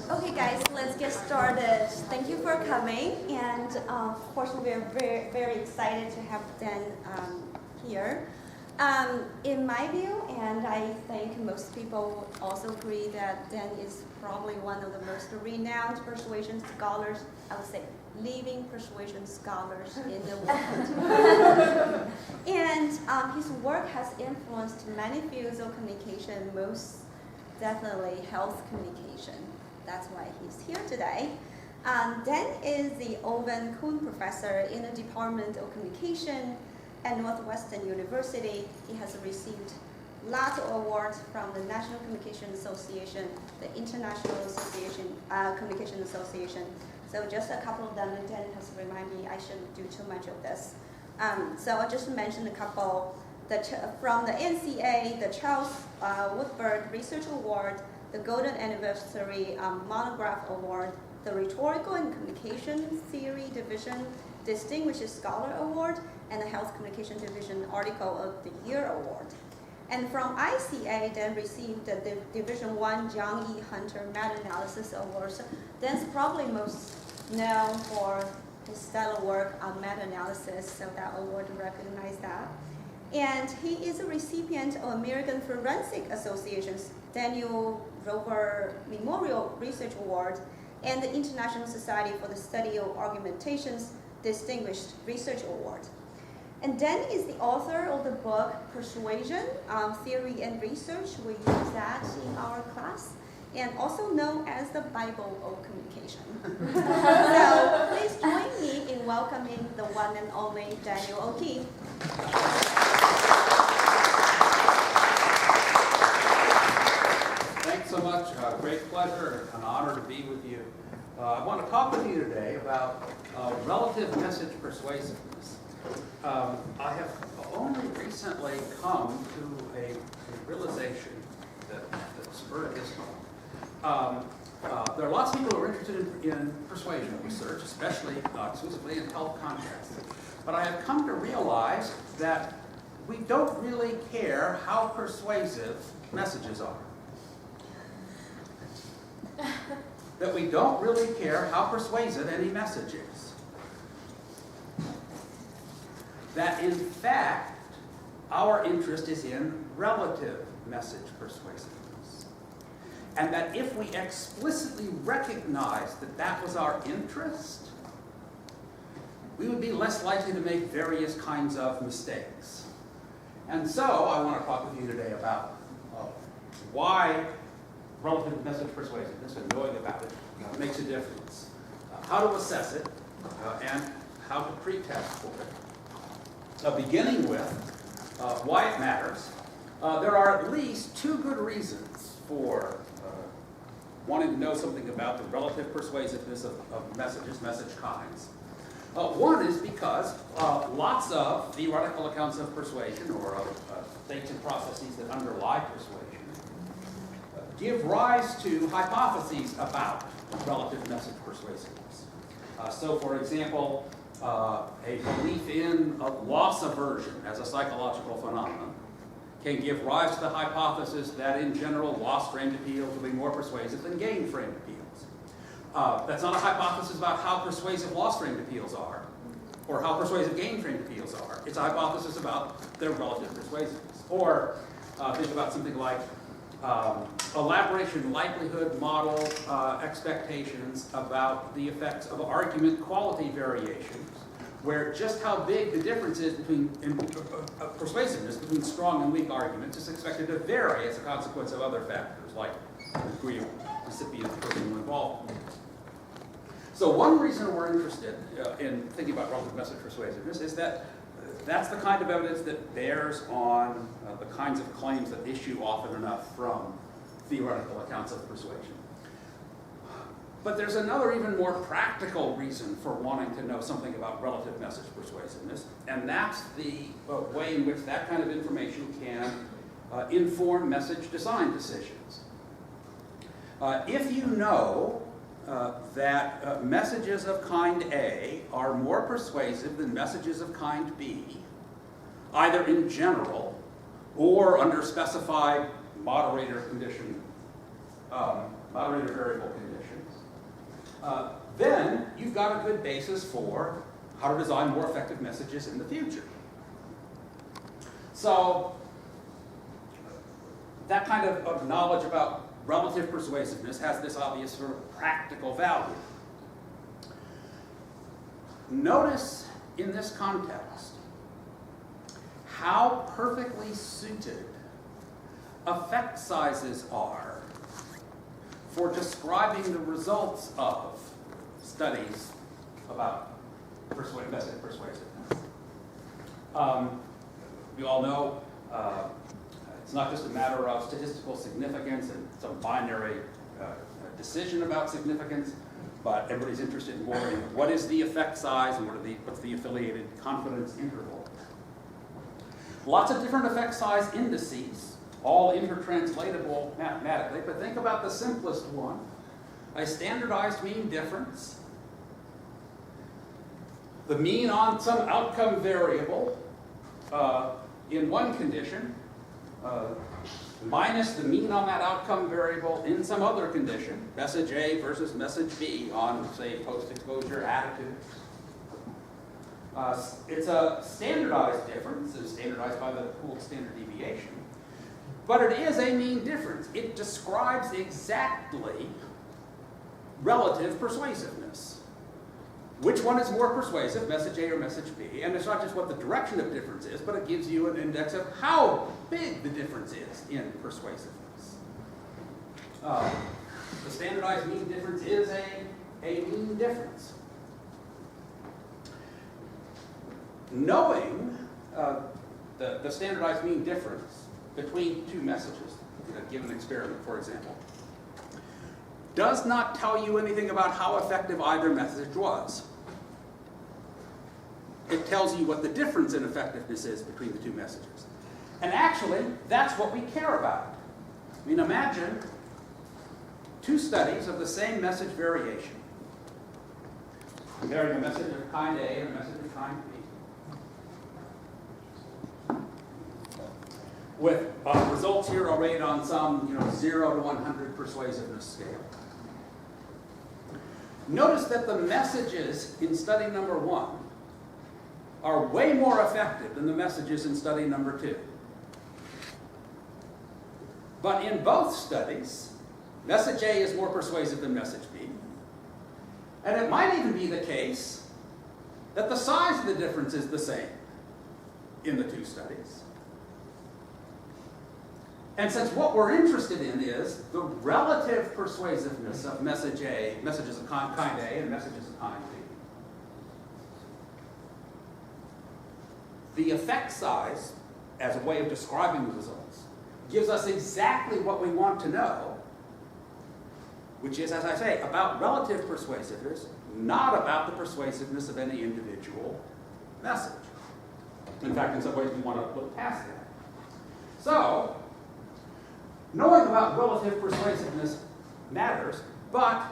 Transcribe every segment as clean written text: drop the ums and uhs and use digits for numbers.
Okay, guys, let's get started. Thank you for coming, and of course, we're very, very excited to have Dan here. In my view, and I think most people also agree that Dan is probably one of the most renowned persuasion scholars, I would say, living persuasion scholars in the world. And his work has influenced many fields of communication, most definitely health communication. That's why he's here today. Dan is the Owen Kuhn Professor in the Department of Communication at Northwestern University. He has received lots of awards from the National Communication Association, the International Communication Association. So just a couple of them, and Dan has reminded me I shouldn't do too much of this. So I'll just mention a couple. From the NCA, the Charles Woodward Research Award, the Golden Anniversary Monograph Award, the Rhetorical and Communication Theory Division Distinguished Scholar Award, and the Health Communication Division Article of the Year Award. And from ICA, Dan received the Division I John E. Hunter Meta-Analysis Award. So Dan's probably most known for his stellar work on meta-analysis, so that award recognizes that. And he is a recipient of American Forensic Association's Daniel Rover Memorial Research Award and the International Society for the Study of Argumentation's Distinguished Research Award. And Dan is the author of the book Persuasion, Theory and Research. We use that in our class, and also known as the Bible of Communication. So please join me in welcoming the one and only Daniel O'Keefe. Thanks so much. Great pleasure and an honor to be with you. I want to talk with you today about relative message persuasiveness. I have only recently come to a realization that spurred this on. There are lots of people who are interested in persuasion research, especially exclusively in health contexts. But I have come to realize that we don't really care how persuasive messages are. That we don't really care how persuasive any message is. That in fact, our interest is in relative message persuasiveness. And that if we explicitly recognize that that was our interest, we would be less likely to make various kinds of mistakes. And so I want to talk with you today about why relative message persuasiveness and knowing about it makes a difference, how to assess it, and how to pre-test for it. Beginning with why it matters, there are at least two good reasons for wanting to know something about the relative persuasiveness of messages, message kinds. One is because lots of theoretical accounts of persuasion or of states and processes that underlie persuasion give rise to hypotheses about relative message persuasiveness. So for example, a belief in a loss aversion as a psychological phenomenon can give rise to the hypothesis that in general loss-framed appeals will be more persuasive than gain-framed appeals. That's not a hypothesis about how persuasive loss-framed appeals are or how persuasive gain-framed appeals are. It's a hypothesis about their relative persuasiveness. Or think about something like elaboration likelihood model expectations about the effects of argument quality variations, where just how big the difference is between persuasiveness between strong and weak arguments is expected to vary as a consequence of other factors like the degree of recipient person involved. So one reason we're interested in thinking about relative message persuasiveness is that that's the kind of evidence that bears on the kinds of claims that issue often enough from theoretical accounts of persuasion. But there's another even more practical reason for wanting to know something about relative message persuasiveness, and that's the way in which that kind of information can inform message design decisions. If you know that messages of kind A are more persuasive than messages of kind B, either in general or under specified moderator condition about variable conditions, then you've got a good basis for how to design more effective messages in the future. So that kind of knowledge about relative persuasiveness has this obvious sort of practical value. Notice in this context how perfectly suited effect sizes are for describing the results of studies about message persuasiveness. We all know it's not just a matter of statistical significance and some binary decision about significance, but everybody's interested more in what is the effect size and what's the affiliated confidence interval. Lots of different effect size indices, all intertranslatable mathematically, but think about the simplest one, a standardized mean difference. The mean on some outcome variable in one condition minus the mean on that outcome variable in some other condition, message A versus message B on, say, post-exposure attitudes. It's a standardized difference. It's standardized by the pooled standard deviation. But it is a mean difference. It describes exactly relative persuasiveness. Which one is more persuasive, message A or message B? And it's not just what the direction of difference is, but it gives you an index of how big the difference is in persuasiveness. The standardized mean difference is a mean difference. Knowing the standardized mean difference between two messages, in a given experiment, for example, does not tell you anything about how effective either message was. It tells you what the difference in effectiveness is between the two messages. And actually, that's what we care about. I mean, imagine two studies of the same message variation, comparing a message of kind A and a message of kind B. With results here are rated on some 0 to 100 persuasiveness scale. Notice that the messages in study number 1 are way more effective than the messages in study number 2. But in both studies, message A is more persuasive than message B. And it might even be the case that the size of the difference is the same in the two studies. And since what we're interested in is the relative persuasiveness of message A, messages of kind A and messages of kind B, the effect size, as a way of describing the results, gives us exactly what we want to know, which is, as I say, about relative persuasiveness, not about the persuasiveness of any individual message. In fact, in some ways, we want to look past that. So, knowing about relative persuasiveness matters, but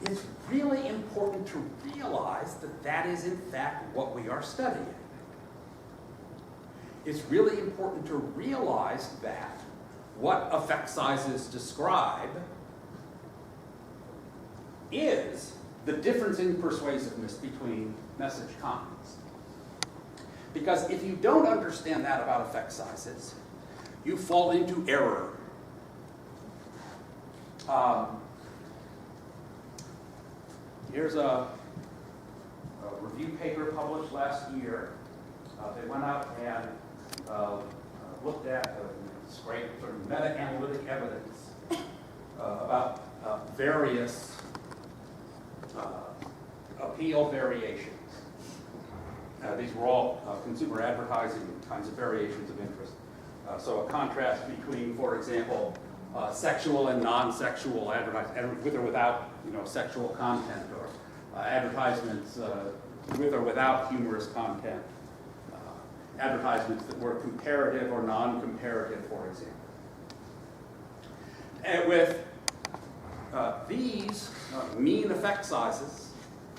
it's really important to realize that that is, in fact, what we are studying. It's really important to realize that what effect sizes describe is the difference in persuasiveness between message kinds. Because if you don't understand that about effect sizes, you fall into error. Here's a review paper published last year. They went out and looked at great sort of meta-analytic evidence about various appeal variations. These were all consumer advertising kinds of variations of interest. So a contrast between, for example, sexual and non-sexual advertising, with or without sexual content, or advertisements with or without humorous content. Advertisements that were comparative or non-comparative, for example. And with these mean effect sizes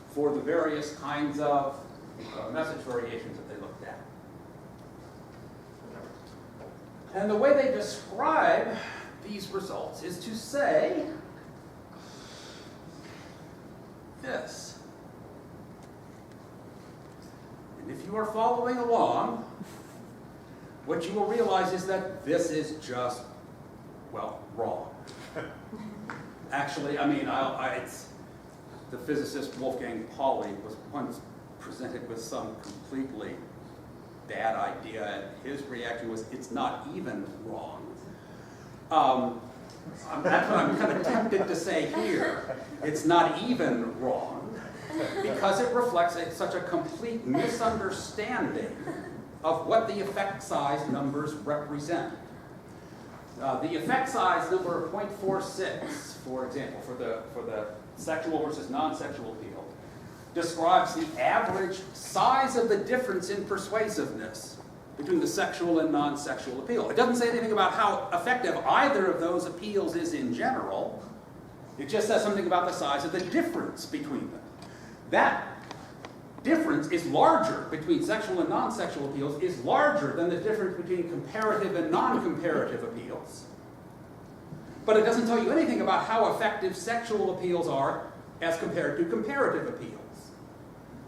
for the various kinds of message variations that they looked at. And the way they describe these results is to say you are following along, what you will realize is that this is just, well, wrong. Actually, I mean, the physicist Wolfgang Pauli was once presented with some completely bad idea, and his reaction was, it's not even wrong. That's what I'm kind of tempted to say here. It's not even wrong, because it reflects such a complete misunderstanding of what the effect size numbers represent. The effect size number of 0.46, for example, for the sexual versus non-sexual appeal, describes the average size of the difference in persuasiveness between the sexual and non-sexual appeal. It doesn't say anything about how effective either of those appeals is in general. It just says something about the size of the difference between them. That difference is larger between sexual and non-sexual appeals, is larger than the difference between comparative and non-comparative appeals. But it doesn't tell you anything about how effective sexual appeals are as compared to comparative appeals.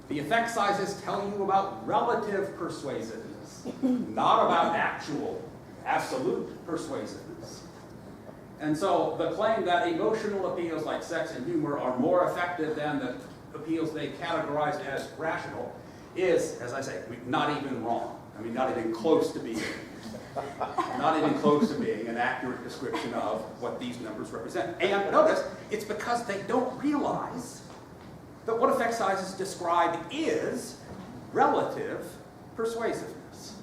The effect sizes tell you about relative persuasiveness, not about actual, absolute persuasiveness. And so the claim that emotional appeals like sex and humor are more effective than the appeals they categorized as rational is, as I say, not even wrong. I mean, not even close to being. Not even close to being an accurate description of what these numbers represent. And notice, it's because they don't realize that what effect sizes describe is relative persuasiveness.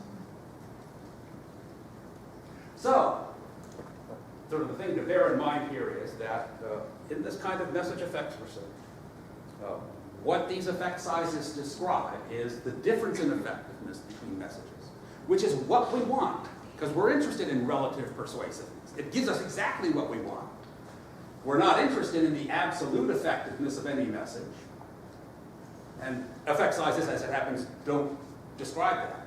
So, sort of the thing to bear in mind here is that in this kind of message effects research, what these effect sizes describe is the difference in effectiveness between messages, which is what we want, because we're interested in relative persuasiveness. It gives us exactly what we want. We're not interested in the absolute effectiveness of any message. And effect sizes, as it happens, don't describe that.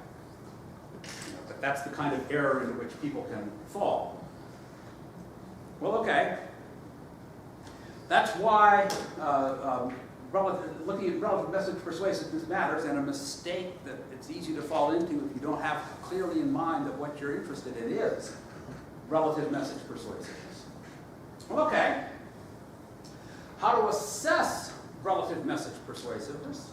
But that's the kind of error into which people can fall. Well, okay. That's why looking at relative message persuasiveness matters, and a mistake that it's easy to fall into if you don't have clearly in mind that what you're interested in is relative message persuasiveness. Well, okay. How to assess relative message persuasiveness?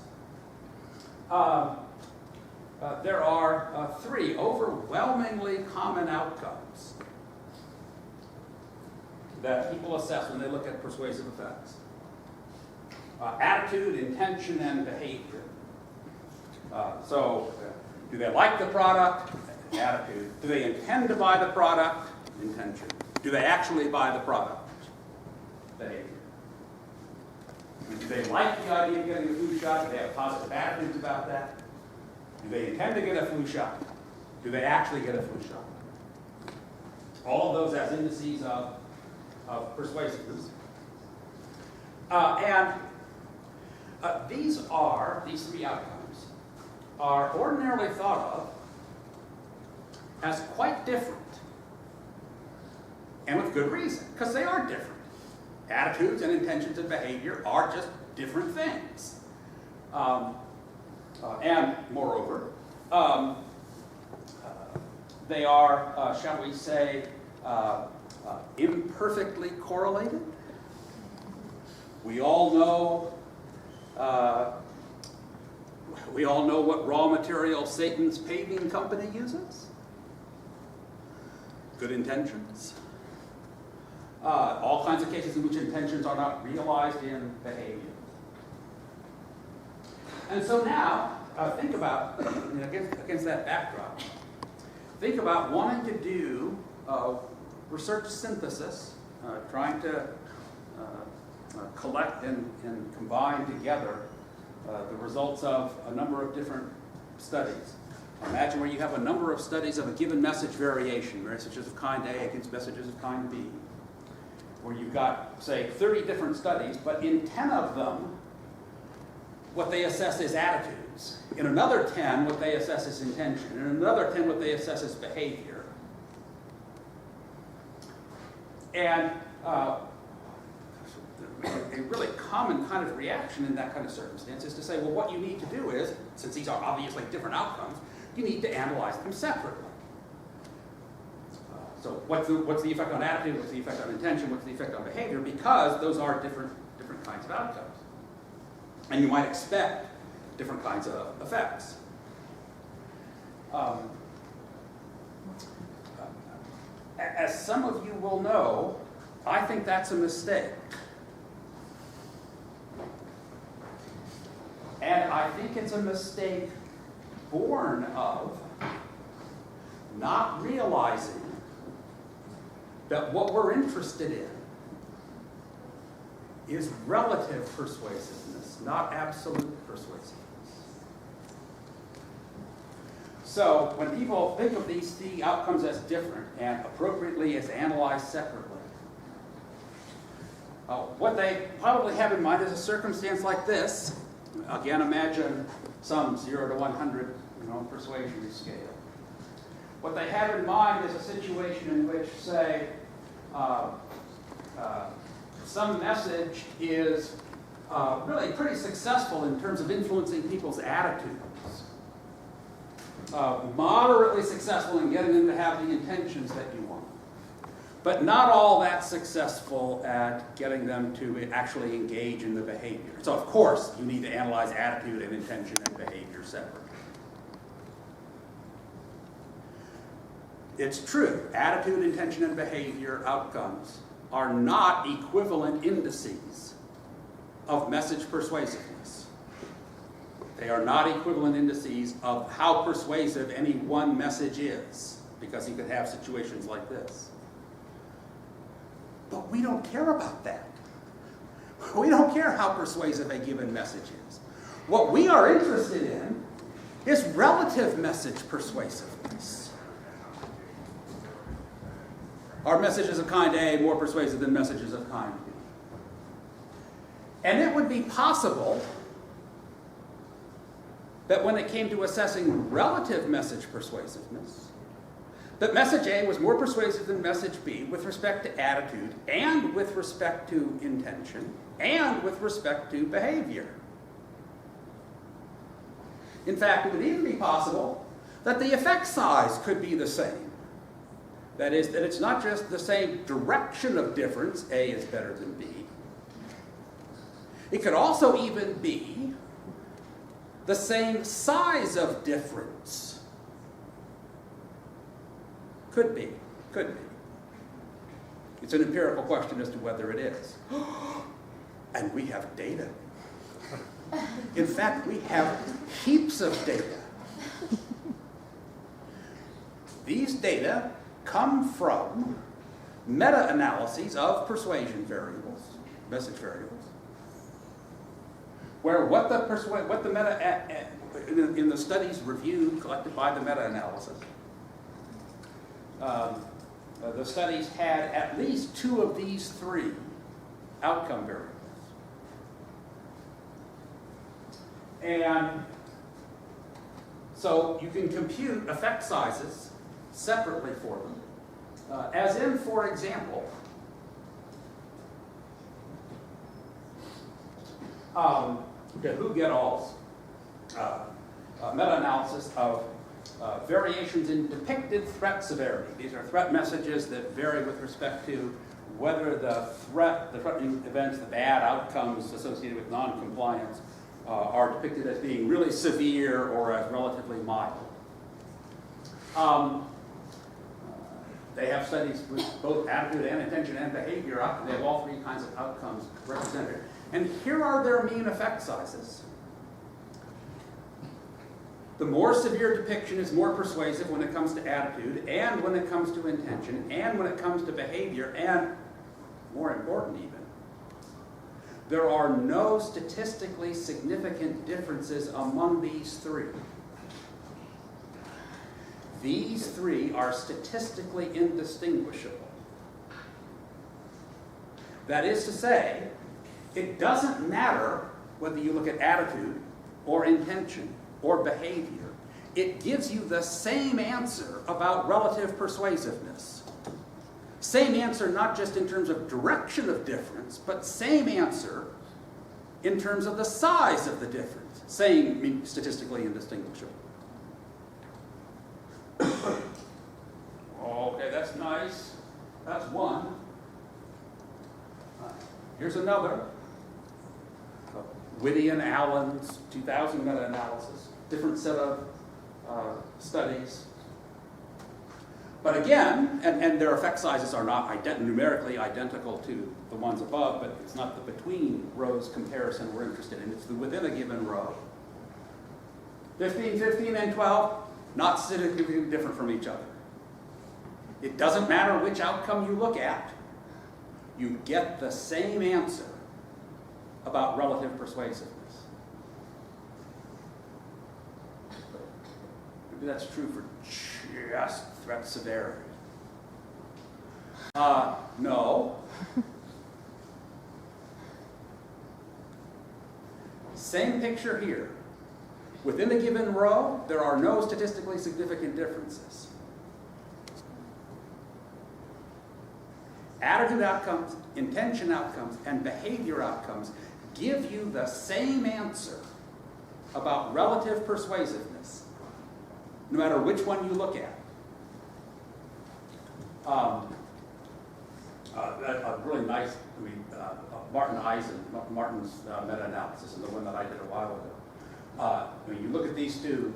There are three overwhelmingly common outcomes that people assess when they look at persuasive effects. Attitude, intention, and behavior. So, do they like the product? Attitude. Do they intend to buy the product? Intention. Do they actually buy the product? Behavior. Do they like the idea of getting a flu shot? Do they have positive attitudes about that? Do they intend to get a flu shot? Do they actually get a flu shot? All of those as indices of persuasiveness. These three outcomes are ordinarily thought of as quite different. And with good reason, because they are different. Attitudes and intentions and behavior are just different things. And moreover, they are, shall we say, imperfectly correlated. We all know what raw material Satan's paving company uses. Good intentions. All kinds of cases in which intentions are not realized in behavior. And so now, think about, against that backdrop, think about wanting to do research synthesis, trying to collect and combine together the results of a number of different studies. Imagine where you have a number of studies of a given message variation, messages of kind A against messages of kind B, where you've got, say, 30 different studies, but in 10 of them, what they assess is attitudes. In another 10, what they assess is intention. In another 10, what they assess is behavior. And a really common kind of reaction in that kind of circumstance is to say, well, what you need to do is, since these are obviously different outcomes, you need to analyze them separately. So what's the effect on attitude, what's the effect on intention, what's the effect on behavior, because those are different kinds of outcomes. And you might expect different kinds of effects. As some of you will know, I think that's a mistake. And I think it's a mistake born of not realizing that what we're interested in is relative persuasiveness, not absolute persuasiveness. So when people think of these three outcomes as different and appropriately as analyzed separately, what they probably have in mind is a circumstance like this. Again, imagine some 0 to 100 persuasion scale. What they have in mind is a situation in which, say, some message is really pretty successful in terms of influencing people's attitudes. Moderately successful in getting them to have the intentions that you want. But not all that successful at getting them to actually engage in the behavior. So of course, you need to analyze attitude and intention and behavior separately. It's true, attitude, intention, and behavior outcomes are not equivalent indices of message persuasiveness. They are not equivalent indices of how persuasive any one message is, because you could have situations like this. But we don't care about that. We don't care how persuasive a given message is. What we are interested in is relative message persuasiveness. Are messages of kind A more persuasive than messages of kind B? And it would be possible that when it came to assessing relative message persuasiveness, that message A was more persuasive than message B with respect to attitude, and with respect to intention, and with respect to behavior. In fact, it would even be possible that the effect size could be the same. That is, that it's not just the same direction of difference, A is better than B. It could also even be the same size of difference. Could be. It's an empirical question as to whether it is. And we have data. In fact, we have heaps of data. These data come from meta-analyses of persuasion variables, message variables, where what the meta in the studies reviewed, collected by the meta-analysis, the studies had at least 2 of these 3 outcome variables. And so you can compute effect sizes separately for them. As in, for example, Hu-Get-Al's meta-analysis of variations in depicted threat severity. These are threat messages that vary with respect to whether the threatening events, the bad outcomes associated with non-compliance are depicted as being really severe or as relatively mild. They have studies with both attitude and intention and behavior. They have all 3 kinds of outcomes represented. And here are their mean effect sizes. The more severe depiction is more persuasive when it comes to attitude, and when it comes to intention, and when it comes to behavior, and more important even, there are no statistically significant differences among these 3. These 3 are statistically indistinguishable. That is to say, it doesn't matter whether you look at attitude or intention or behavior. It gives you the same answer about relative persuasiveness. Same answer not just in terms of direction of difference, but same answer in terms of the size of the difference, saying statistically indistinguishable. Okay, that's nice. That's one. Here's another. Whitty and Allen's 2000 meta-analysis, different set of studies. But again, and their effect sizes are not numerically identical to the ones above, but it's not the between rows comparison we're interested in, it's the within a given row. 15, 15, and 12, not significantly different from each other. It doesn't matter which outcome you look at, you get the same answer about relative persuasiveness. Maybe that's true for just threat severity. No. Same picture here. Within a given row, there are no statistically significant differences. Attitude outcomes, intention outcomes, and behavior outcomes give you the same answer about relative persuasiveness, no matter which one you look at. A really nice, Martin's meta-analysis, and the one that I did a while ago. When you look at these two,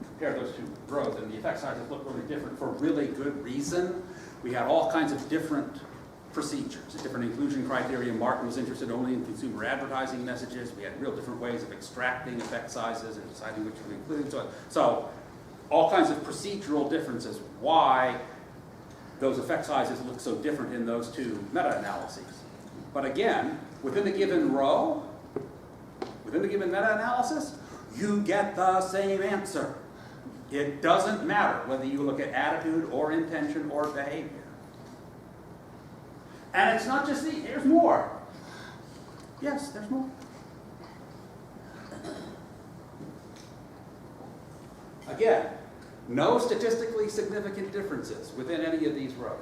compare those two rows, and the effect sizes look really different for really good reason. We had all kinds of different procedures, different inclusion criteria. Martin was interested only in consumer advertising messages. We had real different ways of extracting effect sizes and deciding which to include. So all kinds of procedural differences. Why those effect sizes look so different in those two meta-analyses. But again, within a given row, within a given meta-analysis, you get the same answer. It doesn't matter whether you look at attitude or intention or behavior. And it's not just these, there's more. Yes, there's more. Again, no statistically significant differences within any of these rows.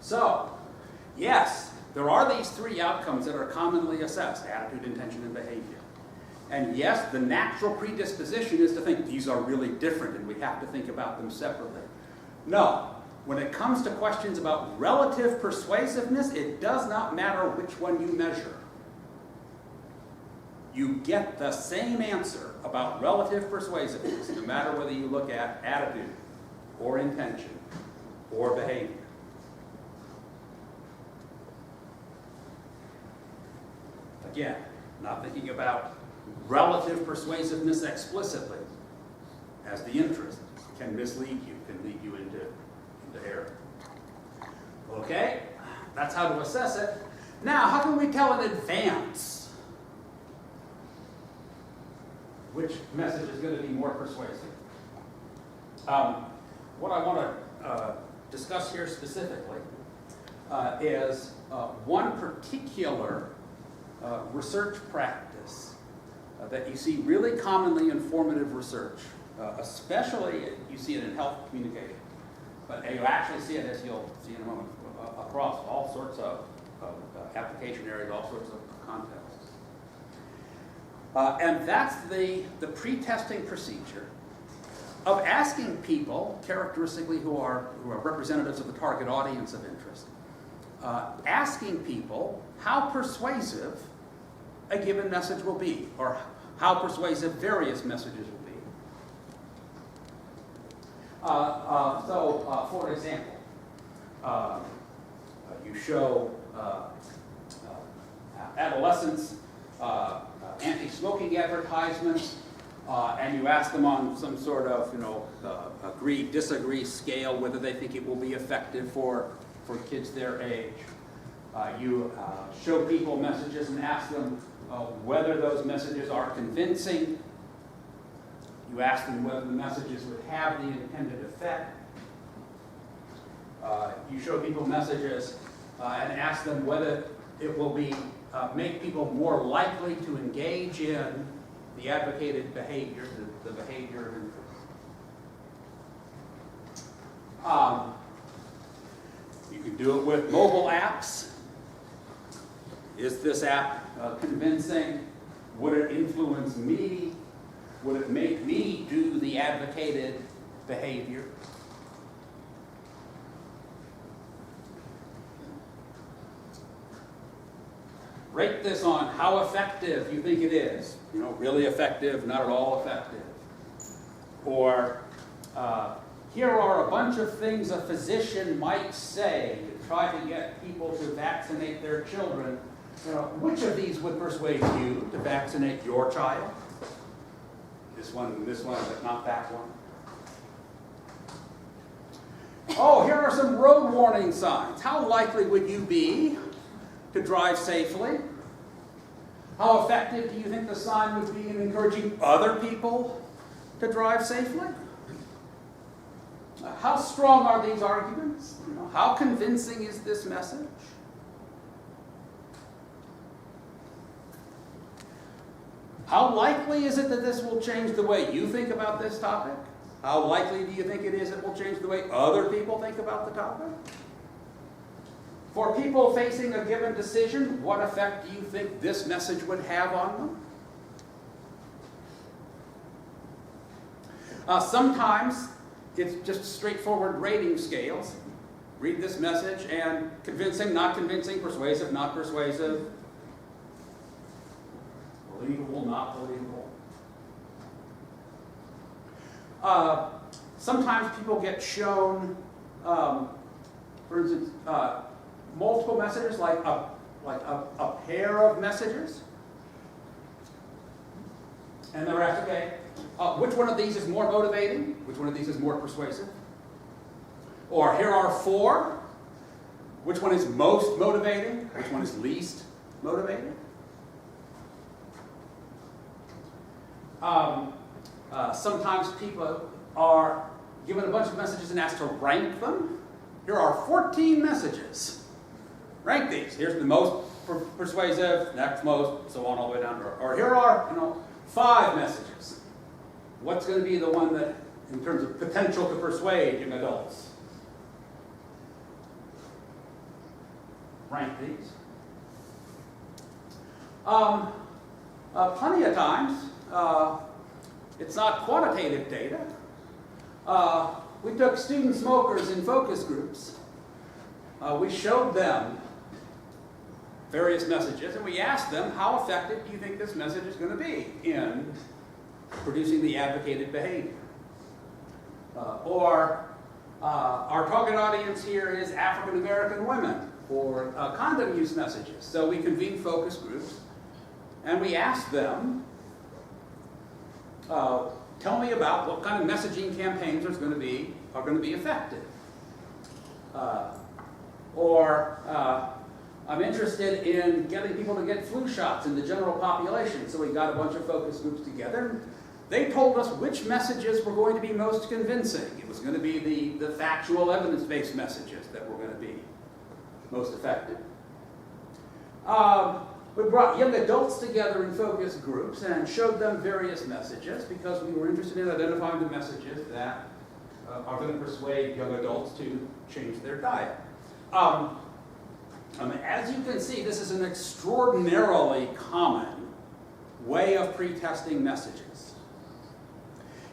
So, yes, there are these three outcomes that are commonly assessed: attitude, intention, and behavior. And yes, the natural predisposition is to think these are really different and we have to think about them separately. No, when it comes to questions about relative persuasiveness, it does not matter which one you measure. You get the same answer about relative persuasiveness, no matter whether you look at attitude or intention or behavior. Again, not thinking about relative persuasiveness explicitly as the interest can mislead you, can lead you into error. Okay, that's how to assess it. Now, how can we tell in advance which message is going to be more persuasive? What I want to discuss here specifically is one particular research practice that you see really commonly in formative research, especially you see it in health communication, but you actually see it, as you'll see in a moment, across all sorts of application areas, all sorts of contexts. And that's the pre-testing procedure of asking people, characteristically who are representatives of the target audience of interest, asking people how persuasive a given message will be, or how persuasive various messages will be. For example, you show adolescents anti-smoking advertisements, and you ask them on some sort of, agree-disagree scale whether they think it will be effective for kids their age. You show people messages and ask them whether those messages are convincing. You ask them whether the messages would have the intended effect. You show people messages and ask them whether it will make people more likely to engage in the advocated behavior, the behavior of interest. do it with mobile apps. Is this app convincing? Would it influence me? Would it make me do the advocated behavior? Rate this on how effective you think it is. You know, really effective, not at all effective. Or, here are a bunch of things a physician might say to try to get people to vaccinate their children. Which of these would persuade you to vaccinate your child? This one, but not that one. Oh, here are some road warning signs. How likely would you be to drive safely? How effective do you think the sign would be in encouraging other people to drive safely? How strong are these arguments? How convincing is this message? How likely is it that this will change the way you think about this topic? How likely do you think it is it will change the way other people think about the topic? For people facing a given decision, what effect do you think this message would have on them? Sometimes it's just straightforward rating scales. Read this message and convincing, not convincing, persuasive, not persuasive, believable, not believable. Sometimes people get shown, for instance, multiple messages, like a pair of messages, and they're asked, okay, which one of these is more motivating? Which one of these is more persuasive? Or here are 4. Which one is most motivating? Which one is least motivating? Sometimes people are given a bunch of messages and asked to rank them. Here are 14 messages. Rank these. Here's the most persuasive, next most, so on all the way down. Or here are, 5 messages. What's going to be the one that, in terms of potential to persuade young adults? Rank these. Plenty of times, it's not quantitative data. We took student smokers in focus groups. We showed them various messages, and we asked them, how effective do you think this message is going to be in producing the advocated behavior? Our target audience here is African American women for condom use messages. So we convened focus groups, and we asked them, tell me about what kind of messaging campaigns are going to be effective. I'm interested in getting people to get flu shots in the general population. So we got a bunch of focus groups together. They told us which messages were going to be most convincing. It was going to be the factual, evidence-based messages that were going to be most effective. We brought young adults together in focus groups and showed them various messages because we were interested in identifying the messages that are going to persuade young adults to change their diet. As you can see, this is an extraordinarily common way of pre-testing messages.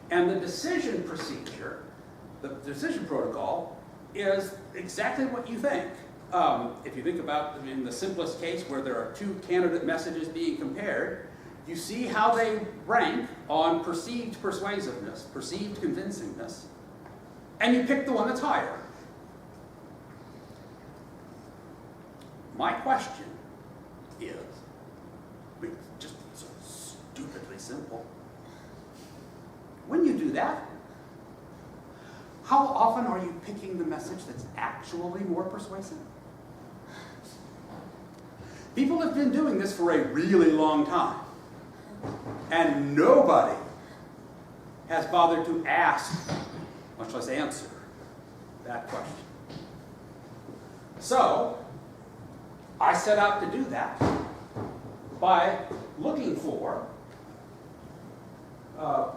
And the decision procedure, the decision protocol, is exactly what you think. If you think about, in the simplest case where there are 2 candidate messages being compared, you see how they rank on perceived persuasiveness, perceived convincingness, and you pick the one that's higher. My question is, just so stupidly simple, when you do that, how often are you picking the message that's actually more persuasive? People have been doing this for a really long time, and nobody has bothered to ask, much less answer, that question. So, I set out to do that by looking for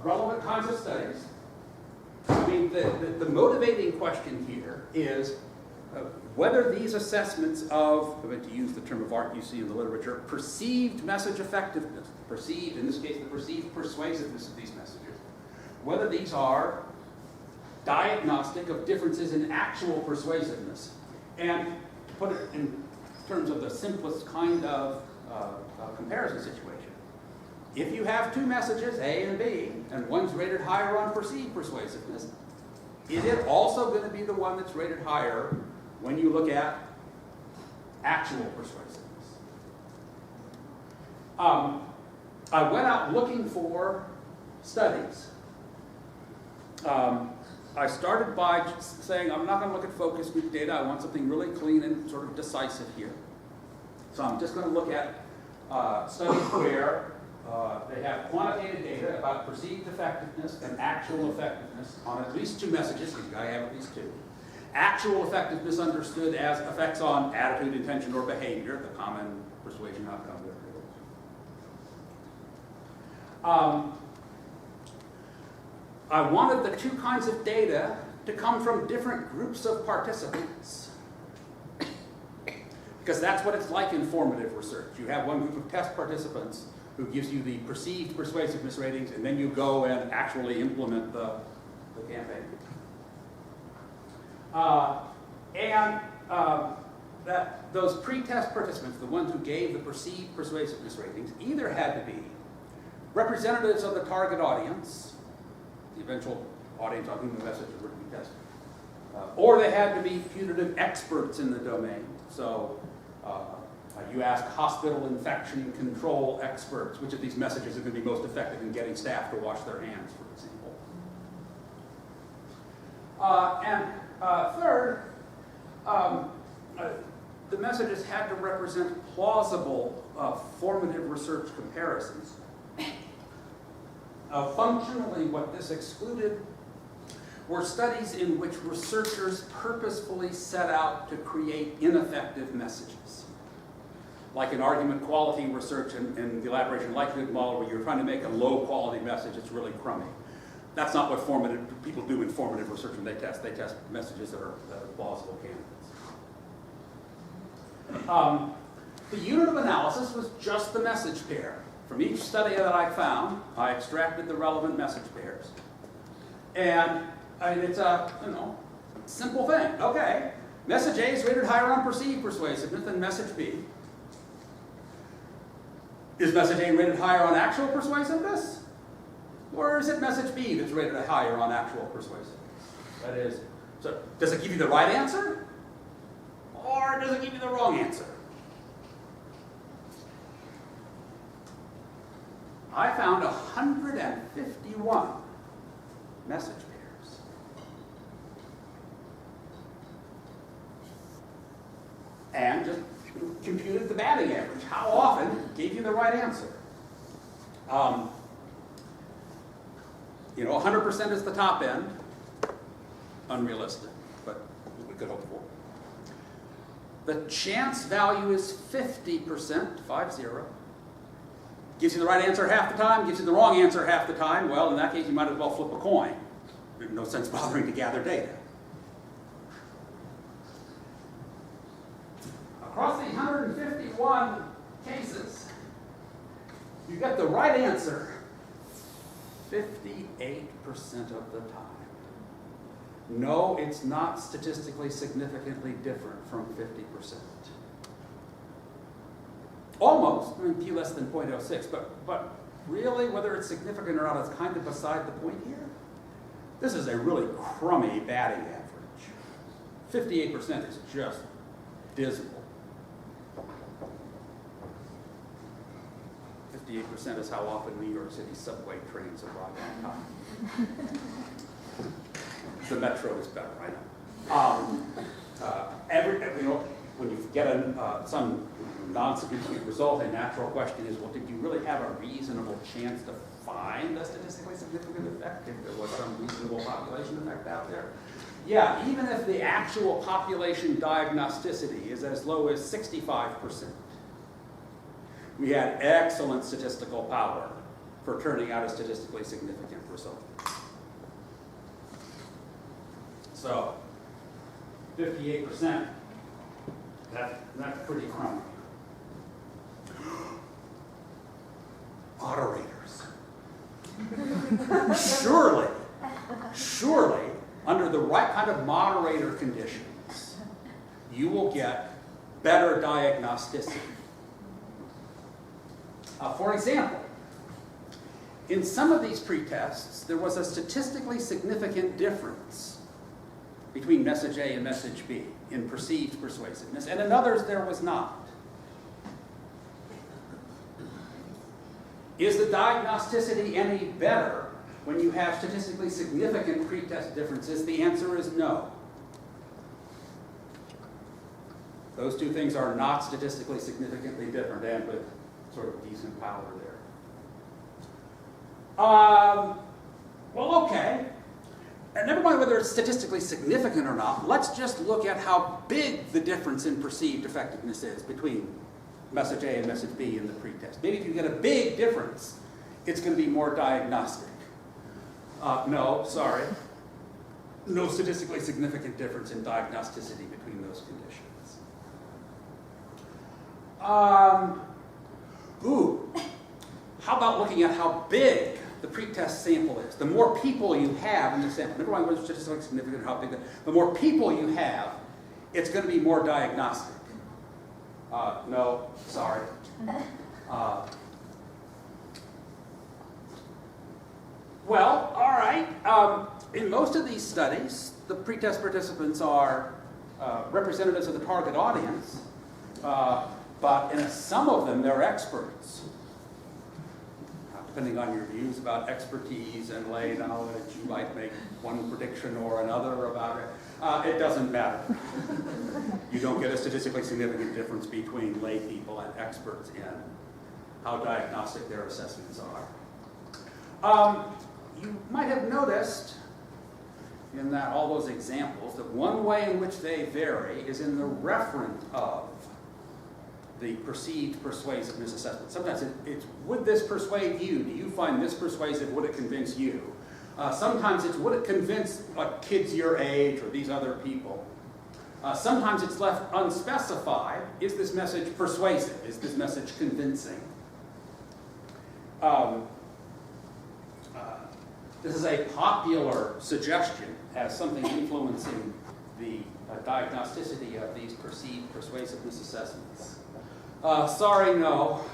relevant kinds of studies. I mean, the motivating question here is, whether these assessments of, to use the term of art you see in the literature, perceived message effectiveness, perceived, in this case, the perceived persuasiveness of these messages, whether these are diagnostic of differences in actual persuasiveness. And to put it in terms of the simplest kind of comparison situation, if you have two messages, A and B, and one's rated higher on perceived persuasiveness, is it also going to be the one that's rated higher when you look at actual persuasiveness? I went out looking for studies. I started by just saying, I'm not going to look at focus group data. I want something really clean and sort of decisive here. So I'm just going to look at studies where they have quantitative data about perceived effectiveness and actual effectiveness on at least two messages, because you've got to have at least two. Actual effectiveness understood as effects on attitude, intention, or behavior, the common persuasion outcome. I wanted the two kinds of data to come from different groups of participants, because that's what it's like in formative research. You have one group of test participants who gives you the perceived persuasiveness ratings, and then you go and actually implement the campaign. That those pre-test participants, the ones who gave the perceived persuasiveness ratings, either had to be representatives of the target audience, the eventual audience on whom the message would be tested, or they had to be putative experts in the domain. So you ask hospital infection control experts, which of these messages are going to be most effective in getting staff to wash their hands, for example. Third, the messages had to represent plausible formative research comparisons. Functionally, what this excluded were studies in which researchers purposefully set out to create ineffective messages. Like in argument quality research and the elaboration likelihood model, where you're trying to make a low quality message that's really crummy. That's not what people do in formative research when they test. They test messages that are plausible candidates. The unit of analysis was just the message pair. From each study that I found, I extracted the relevant message pairs. And it's a simple thing. Okay, message A is rated higher on perceived persuasiveness than message B. Is message A rated higher on actual persuasiveness? Or is it message B that's rated higher on actual persuasiveness? That is, so does it give you the right answer? Or does it give you the wrong answer? I found 151 message pairs. And just computed the batting average. How often gave you the right answer? 100% is the top end. Unrealistic, but we could hope for. The chance value is 50%, 50. Gives you the right answer half the time, gives you the wrong answer half the time. Well, in that case, you might as well flip a coin. There's no sense bothering to gather data. Across the 151 cases, you get the right answer 58% of the time. No, it's not statistically significantly different from 50%. Almost, p less than 0.06, but really, whether it's significant or not is kind of beside the point here. This is a really crummy batting average. 58% is just dismal. 58% is how often New York City subway trains arrive on time. The metro is better, I know. When you get some non-significant result, a natural question is, well, did you really have a reasonable chance to find a statistically significant effect if there was some reasonable population effect out there? Yeah, even if the actual population diagnosticity is as low as 65%, we had excellent statistical power for turning out a statistically significant result. So, 58%. That's pretty crummy. Moderators. Surely, under the right kind of moderator conditions, you will get better diagnosticity. For example, in some of these pretests, there was a statistically significant difference between message A and message B in perceived persuasiveness, and in others there was not. Is the diagnosticity any better when you have statistically significant pretest differences? The answer is no. Those two things are not statistically significantly different, and with sort of decent power there. Well, okay. And never mind whether it's statistically significant or not, let's just look at how big the difference in perceived effectiveness is between message A and message B in the pretest. Maybe if you get a big difference, it's going to be more diagnostic. No, sorry. No statistically significant difference in diagnosticity between those conditions. How about looking at how big the pretest sample is? The more people you have in the sample, never mind whether it's statistically significant or how big, the more people you have, it's going to be more diagnostic. No, sorry. Well, all right. In most of these studies, the pretest participants are representatives of the target audience, but in some of them, they're experts. Depending on your views about expertise and lay knowledge, you might make one prediction or another about it. It doesn't matter. You don't get a statistically significant difference between lay people and experts in how diagnostic their assessments are. You might have noticed in that all those examples that one way in which they vary is in the referent of the perceived persuasiveness assessment. Sometimes it's, would this persuade you? Do you find this persuasive? Would it convince you? Sometimes it's, would it convince kids your age or these other people? Sometimes it's left unspecified. Is this message persuasive? Is this message convincing? This is a popular suggestion as something influencing the diagnosticity of these perceived persuasiveness assessments. Sorry, no.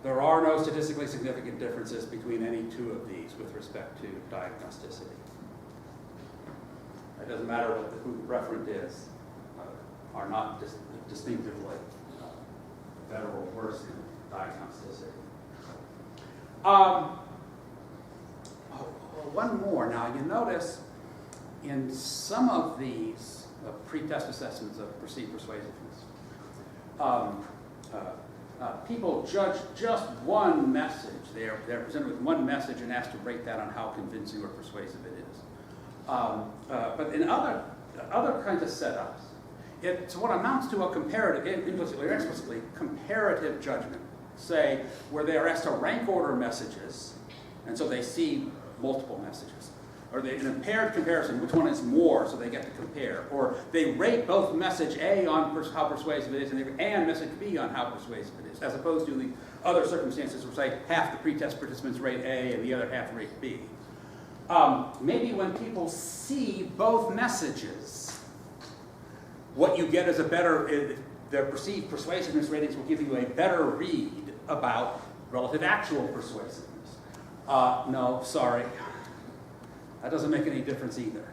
There are no statistically significant differences between any two of these with respect to diagnosticity. It doesn't matter who the referent is, are not distinctively better or worse in diagnosticity. One more. Now, you notice in some of these pretest assessments of perceived persuasiveness, people judge just one message. They're presented with one message and asked to rate that on how convincing or persuasive it is. But in other kinds of setups, it's what amounts to a comparative, implicitly or explicitly, comparative judgment. Say, where they are asked to rank order messages, and so they see multiple messages. Or an impaired comparison, which one is more, so they get to compare. Or they rate both message A on how persuasive it is, and message B on how persuasive it is, as opposed to the other circumstances where, say, half the pretest participants rate A and the other half rate B. Maybe when people see both messages, what you get is a better, their perceived persuasiveness ratings will give you a better read about relative actual persuasiveness. No, sorry. That doesn't make any difference either.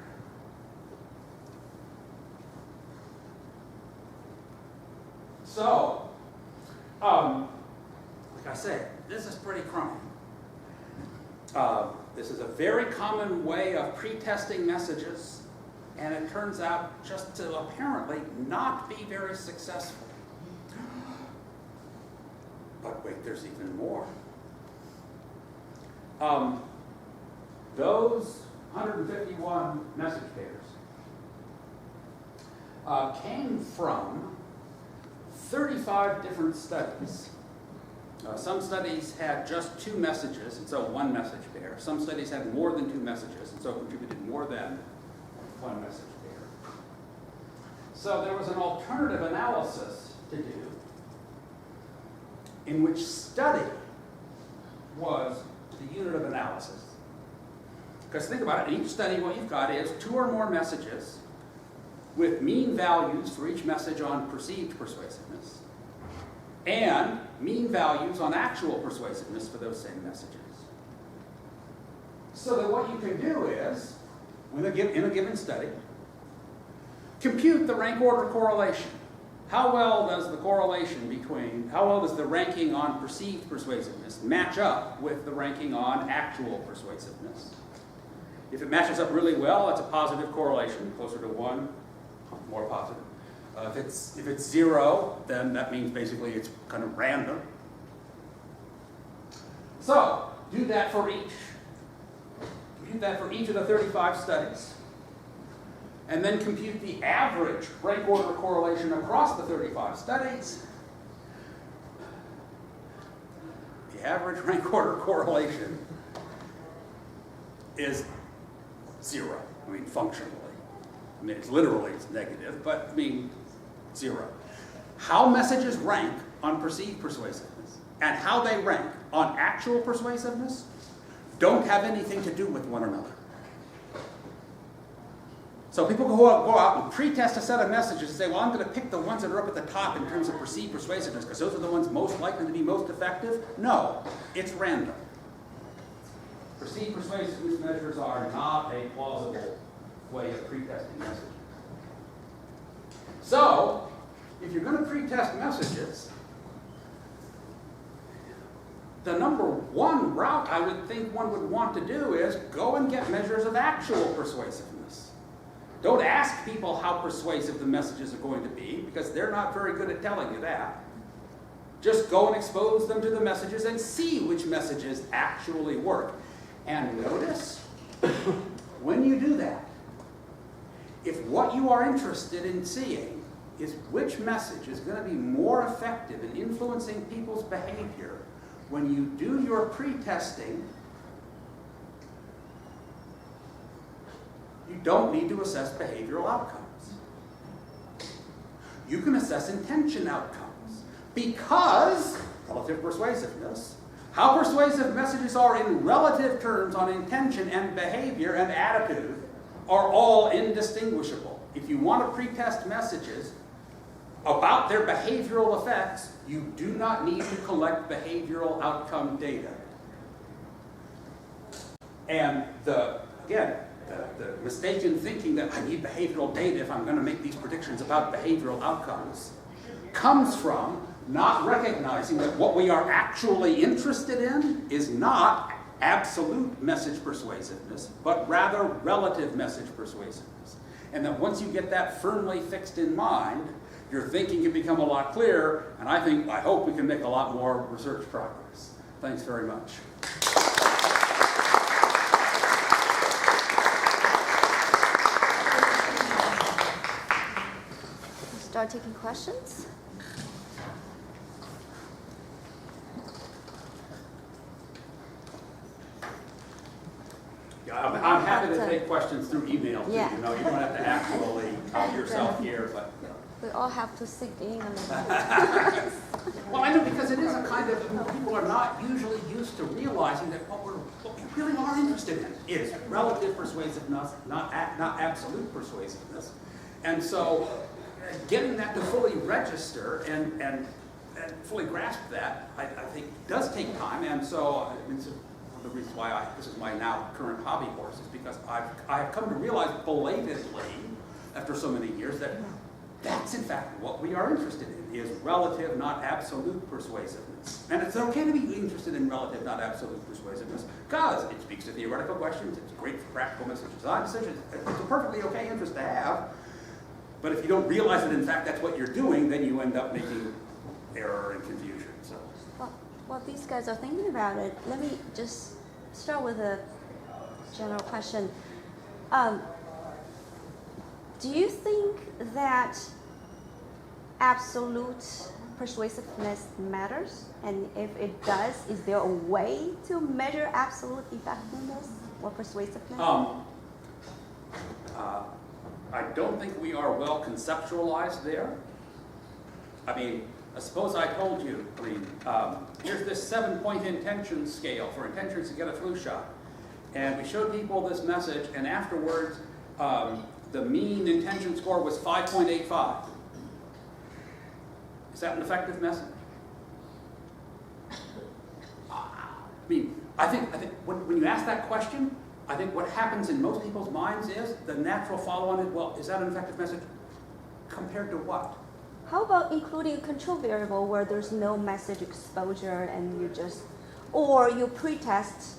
So, like I say, this is pretty crummy. This is a very common way of pretesting messages, and it turns out just to apparently not be very successful. But wait, there's even more. Those 151 message pairs came from 35 different studies. Some studies had just 2 messages, and so 1 message pair. Some studies had more than 2 messages, and so contributed more than 1 message pair. So there was an alternative analysis to do in which study was the unit of analysis. Because think about it, in each study what you've got is 2 or more messages with mean values for each message on perceived persuasiveness and mean values on actual persuasiveness for those same messages. So that what you can do is, in a given study, compute the rank order correlation. How well does the correlation between, how well does the ranking on perceived persuasiveness match up with the ranking on actual persuasiveness? If it matches up really well, that's a positive correlation, closer to 1, more positive. If it's 0, then that means basically it's kind of random. So, do that for each. Compute that for each of the 35 studies. And then compute the average rank order correlation across the 35 studies. The average rank order correlation is 0. I mean, functionally. I mean, it's literally it's negative, but I mean, 0. How messages rank on perceived persuasiveness and how they rank on actual persuasiveness don't have anything to do with one another. So people go out and pre-test a set of messages and say, well, I'm going to pick the ones that are up at the top in terms of perceived persuasiveness because those are the ones most likely to be most effective. No, it's random. Perceived persuasiveness measures are not a plausible way of pre-testing messages. So, if you're going to pre-test messages, the number one route I would think one would want to do is go and get measures of actual persuasiveness. Don't ask people how persuasive the messages are going to be, because they're not very good at telling you that. Just go and expose them to the messages and see which messages actually work. And notice, when you do that, if what you are interested in seeing is which message is going to be more effective in influencing people's behavior, when you do your pre-testing, you don't need to assess behavioral outcomes. You can assess intention outcomes, because relative persuasiveness, how persuasive messages are in relative terms on intention and behavior and attitude are all indistinguishable. If you want to pre-test messages about their behavioral effects, you do not need to collect behavioral outcome data. And the mistaken thinking that I need behavioral data if I'm going to make these predictions about behavioral outcomes comes from not recognizing that what we are actually interested in is not absolute message persuasiveness, but rather relative message persuasiveness. And that once you get that firmly fixed in mind, your thinking can become a lot clearer, and I hope we can make a lot more research progress. Thanks very much. Start taking questions. Yeah, I'm happy to take questions through email too. Yeah. You know, you don't have to actually help yourself here, but. We all have to sink in. Well, I know, because it is a kind of, people are not usually used to realizing that what we really are interested in is relative persuasiveness, not absolute persuasiveness. And so getting that to fully register and fully grasp that, I think, does take time. And so it's one of the reasons why this is my now current hobby horse, is because I've come to realize belatedly, after so many years, that that's in fact what we are interested in, is relative, not absolute persuasiveness. And it's okay to be interested in relative, not absolute persuasiveness, because it speaks to theoretical questions, it's great for practical message design decisions, it's a perfectly okay interest to have. But if you don't realize that in fact that's what you're doing, then you end up making error and confusion. So. Well, while these guys are thinking about it, let me just start with a general question. Do you think that absolute persuasiveness matters? And if it does, is there a way to measure absolute effectiveness or persuasiveness? I don't think we are well conceptualized there. I mean, suppose I told you, here's this 7-point intention scale for intentions to get a flu shot. And we showed people this message, and afterwards, the mean intention score was 5.85. Is that an effective message? I think when you ask that question, I think what happens in most people's minds is the natural follow-on is, well, is that an effective message? Compared to what? How about including a control variable where there's no message exposure and you just, or you pre-test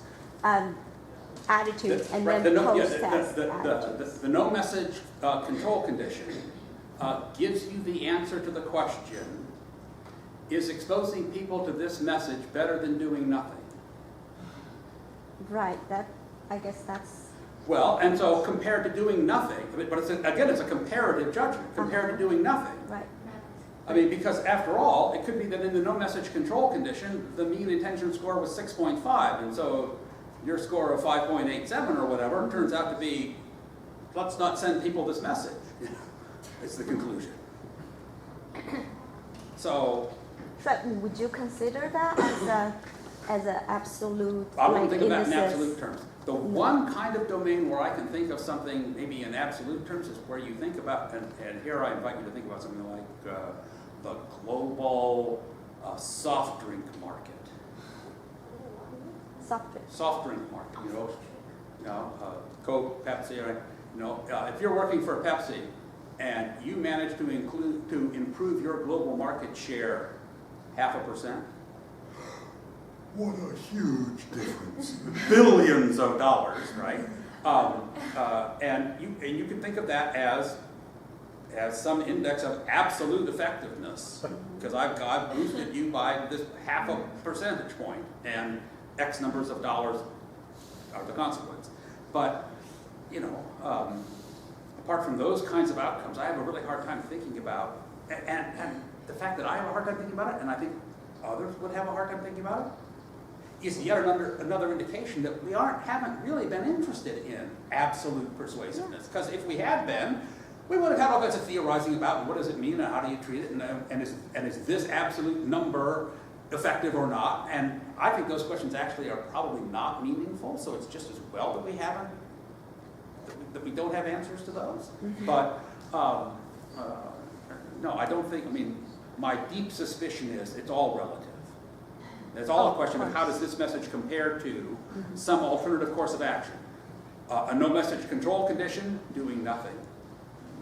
attitudes and then post-test attitudes? The no message control condition gives you the answer to the question, is exposing people to this message better than doing nothing? Right, I guess that's... Well, and so compared to doing nothing, but it's a comparative judgment, compared to doing nothing. Right. I mean, because after all, it could be that in the no message control condition, the mean intention score was 6.5, and so your score of 5.87 or whatever turns out to be, let's not send people this message. It's the conclusion. So would you consider that as an absolute? I wouldn't think of that in absolute terms. The one kind of domain where I can think of something maybe in absolute terms is where you think about, and here I invite you to think about something like the global soft drink market. Soft drink market, Coke, Pepsi, right? If you're working for Pepsi and you manage to improve your global market share 0.5%, what a huge difference. Billions of dollars, right? And you can think of that as some index of absolute effectiveness, because I've boosted you by this 0.5 percentage point, and X numbers of dollars are the consequence. But, apart from those kinds of outcomes, I have a really hard time thinking about, and the fact that I have a hard time thinking about it, and I think others would have a hard time thinking about it, is yet another indication that we haven't really been interested in absolute persuasiveness. Because if we had been, we would have had all kinds of theorizing about what does it mean and how do you treat it, and is this absolute number effective or not? And I think those questions actually are probably not meaningful, so it's just as well that we don't have answers to those. Mm-hmm. But no, I don't think, my deep suspicion is it's all relative. It's all a question of how does this message compare to some alternative course of action. A no message control condition, doing nothing.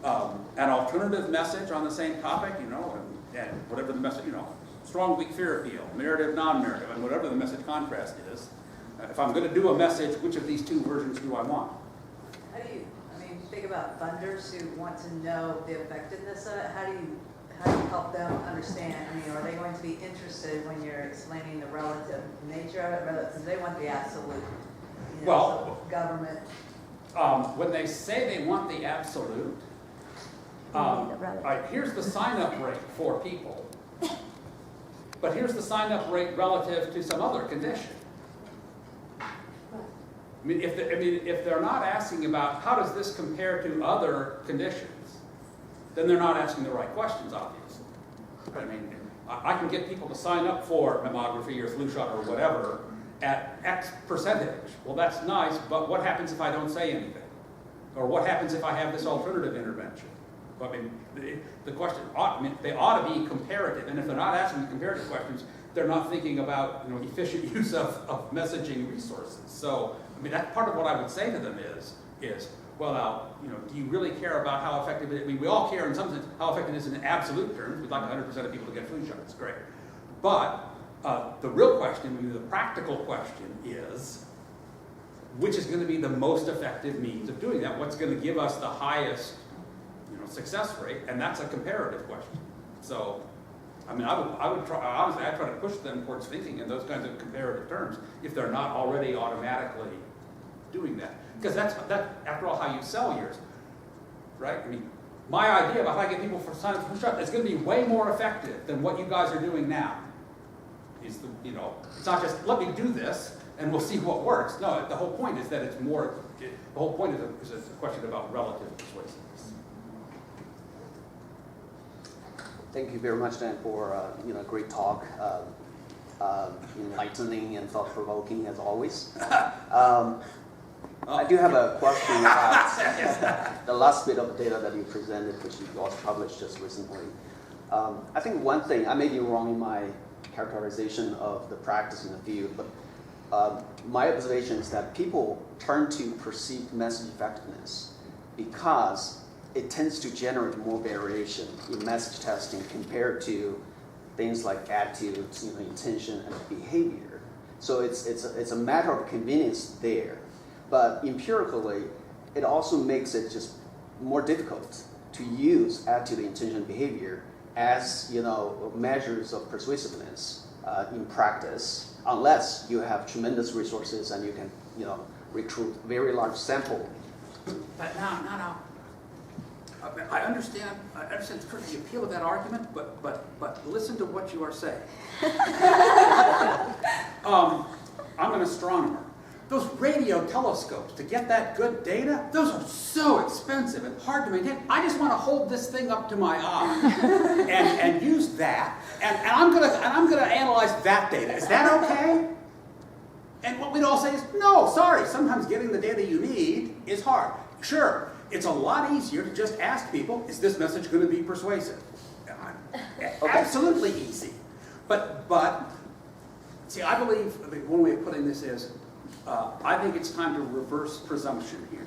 An alternative message on the same topic, and whatever the message, strong, weak, fear appeal, narrative, non-narrative, and whatever the message contrast is. If I'm going to do a message, which of these two versions do I want? How do you, think about funders who want to know the effectiveness of it. How do you help them understand? Are they going to be interested when you're explaining the relative nature of it? Because they want the absolute, government. When they say they want the absolute, here's the sign-up rate for people. But here's the sign-up rate relative to some other condition. If they're not asking about how does this compare to other conditions, then they're not asking the right questions, obviously. I can get people to sign up for mammography or flu shot or whatever at X percentage. Well, that's nice, but what happens if I don't say anything? Or what happens if I have this alternative intervention? The question they ought to be comparative, and if they're not asking comparative questions, they're not thinking about efficient use of messaging resources. So that's part of what I would say to them is well, now, do you really care about how effective it is? We all care in some sense how effective it is in absolute terms. We'd like 100% of people to get flu shots. Great. But the real question, the practical question is, which is going to be the most effective means of doing that? What's going to give us the highest success rate? And that's a comparative question. So, I would try, honestly, I'd try to push them towards thinking in those kinds of comparative terms if they're not already automatically doing that. Because that's after all, how you sell yours, right? My idea about how to get people for sign up for shot is going to be way more effective than what you guys are doing now. It's not just let me do this and we'll see what works. No, the whole point is that it's more. The whole point is a question about relative persuasiveness. Thank you very much, Dan, for great talk, enlightening and thought-provoking as always. I do have a question about the last bit of data that you presented, which you also published just recently. I think one thing, I may be wrong in my characterization of the practice in the field, but my observation is that people turn to perceived message effectiveness because it tends to generate more variation in message testing compared to things like attitudes, intention, and behavior. So it's a matter of convenience there. But empirically, it also makes it just more difficult to use attitude, intention, behavior as measures of persuasiveness in practice, unless you have tremendous resources and you can recruit very large sample. But now, I understand the appeal of that argument, but listen to what you are saying. I'm an astronomer. Those radio telescopes, to get that good data, those are so expensive and hard to maintain. I just want to hold this thing up to my eye and use that, and I'm gonna analyze that data. Is that okay? And what we'd all say is, no, sorry, sometimes getting the data you need is hard. Sure, it's a lot easier to just ask people, is this message going to be persuasive? Absolutely easy. But see, I believe one way of putting this is, I think it's time to reverse presumption here.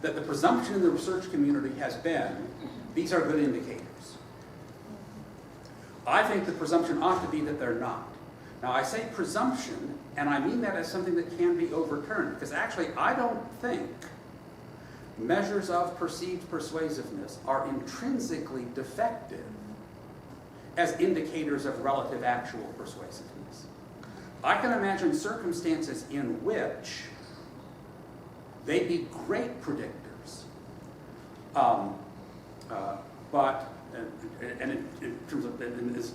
That the presumption in the research community has been, these are good indicators. I think the presumption ought to be that they're not. Now I say presumption, and I mean that as something that can be overturned, because actually I don't think measures of perceived persuasiveness are intrinsically defective as indicators of relative actual persuasiveness. I can imagine circumstances in which they'd be great predictors, but in terms of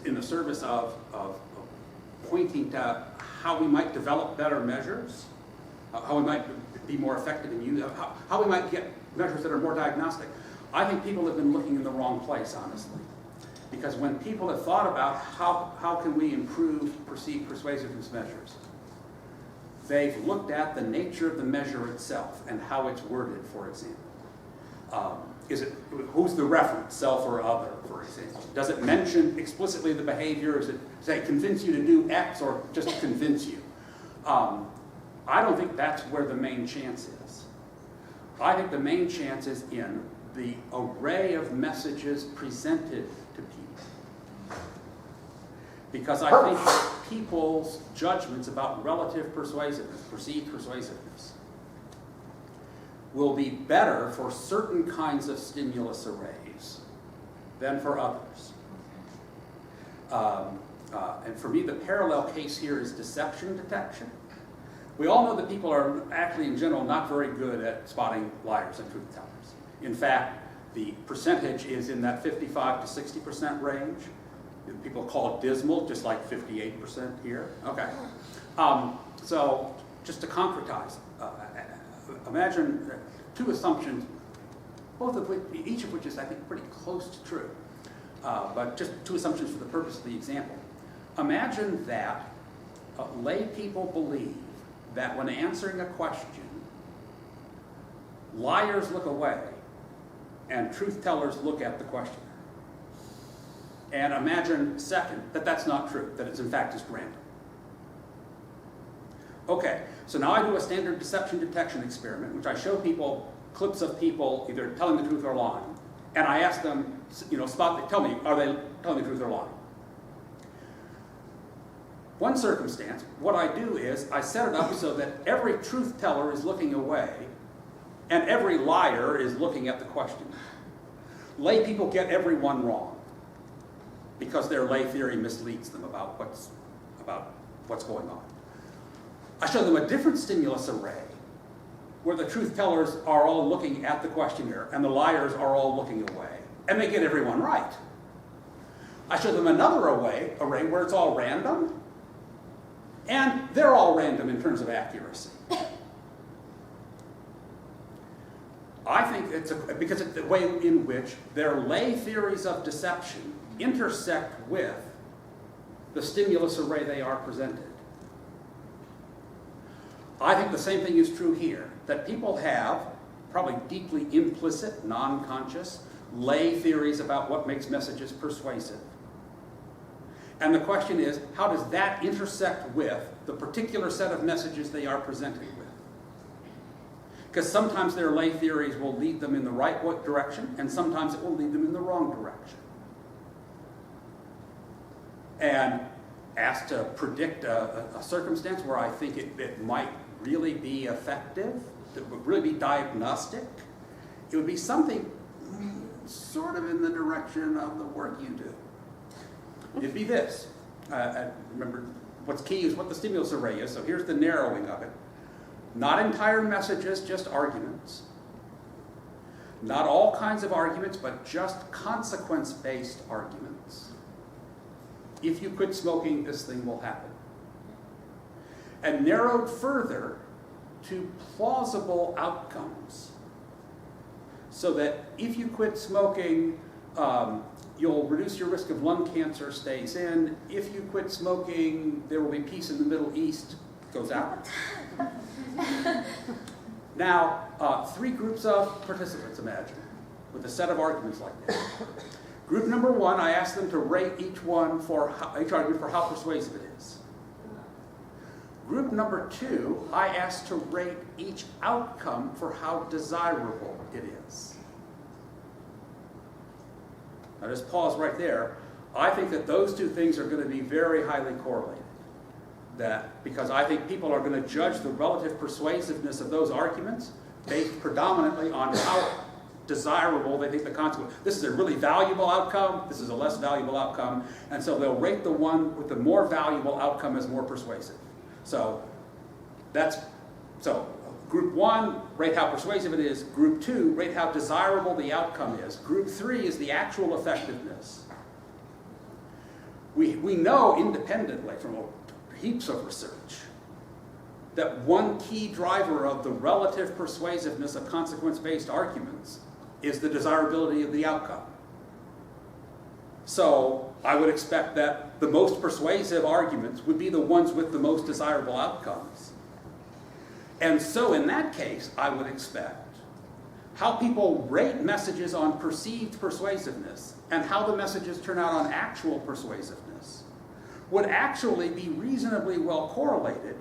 in the service of pointing to how we might develop better measures, how we might be more effective in use, how we might get measures that are more diagnostic. I think people have been looking in the wrong place, honestly. Because when people have thought about how can we improve perceived persuasiveness measures, they've looked at the nature of the measure itself and how it's worded, for example. Who's the reference, self or other, for example? Does it mention explicitly the behavior? Does it say convince you to do X or just convince you? I don't think that's where the main chance is. I think the main chance is in the array of messages presented to people. Because I think people's judgments about relative persuasiveness, perceived persuasiveness, will be better for certain kinds of stimulus arrays than for others. And for me, the parallel case here is deception detection. We all know that people are actually, in general, not very good at spotting liars and truth tellers. In fact, the percentage is in that 55 to 60% range. People call it dismal, just like 58% here. Okay. So just to concretize, imagine two assumptions, each of which is, I think, pretty close to true. But just two assumptions for the purpose of the example. Imagine that lay people believe that when answering a question, liars look away and truth tellers look at the questioner. And imagine, second, that that's not true, that it's in fact just random. Okay, so now I do a standard deception detection experiment, which I show people clips of people either telling the truth or lying, and I ask them, tell me, are they telling the truth or lying? One circumstance, what I do is I set it up so that every truth teller is looking away and every liar is looking at the question. Lay people get everyone wrong because their lay theory misleads them about what's going on. I show them a different stimulus array where the truth tellers are all looking at the questioner and the liars are all looking away, and they get everyone right. I show them another array where it's all random, and they're all random in terms of accuracy. I think because it's the way in which their lay theories of deception intersect with the stimulus array they are presented. I think the same thing is true here, that people have probably deeply implicit, non-conscious, lay theories about what makes messages persuasive. And the question is, how does that intersect with the particular set of messages they are presented with? Because sometimes their lay theories will lead them in the right direction, and sometimes it will lead them in the wrong direction. And asked to predict a circumstance where I think it might really be effective, it would really be diagnostic, it would be something sort of in the direction of the work you do. It'd be this. Remember, what's key is what the stimulus array is, so here's the narrowing of it. Not entire messages, just arguments. Not all kinds of arguments, but just consequence-based arguments. If you quit smoking, this thing will happen. And narrowed further to plausible outcomes. So that if you quit smoking, you'll reduce your risk of lung cancer, stays in. If you quit smoking, there will be peace in the Middle East, goes out. Now, 3 groups of participants, imagine, with a set of arguments like this. Group number 1, I asked them to rate each argument for how persuasive it is. Group number 2, I asked to rate each outcome for how desirable it is. Now just pause right there. I think that those 2 things are going to be very highly correlated. Because I think people are going to judge the relative persuasiveness of those arguments based predominantly on how desirable they think the consequence. This is a really valuable outcome, this is a less valuable outcome, and so they'll rate the one with the more valuable outcome as more persuasive. So group 1, rate how persuasive it is. Group 2, rate how desirable the outcome is. Group 3 is the actual effectiveness. We know independently from heaps of research that one key driver of the relative persuasiveness of consequence-based arguments is the desirability of the outcome. So I would expect that the most persuasive arguments would be the ones with the most desirable outcomes. And so in that case, I would expect how people rate messages on perceived persuasiveness and how the messages turn out on actual persuasiveness would actually be reasonably well correlated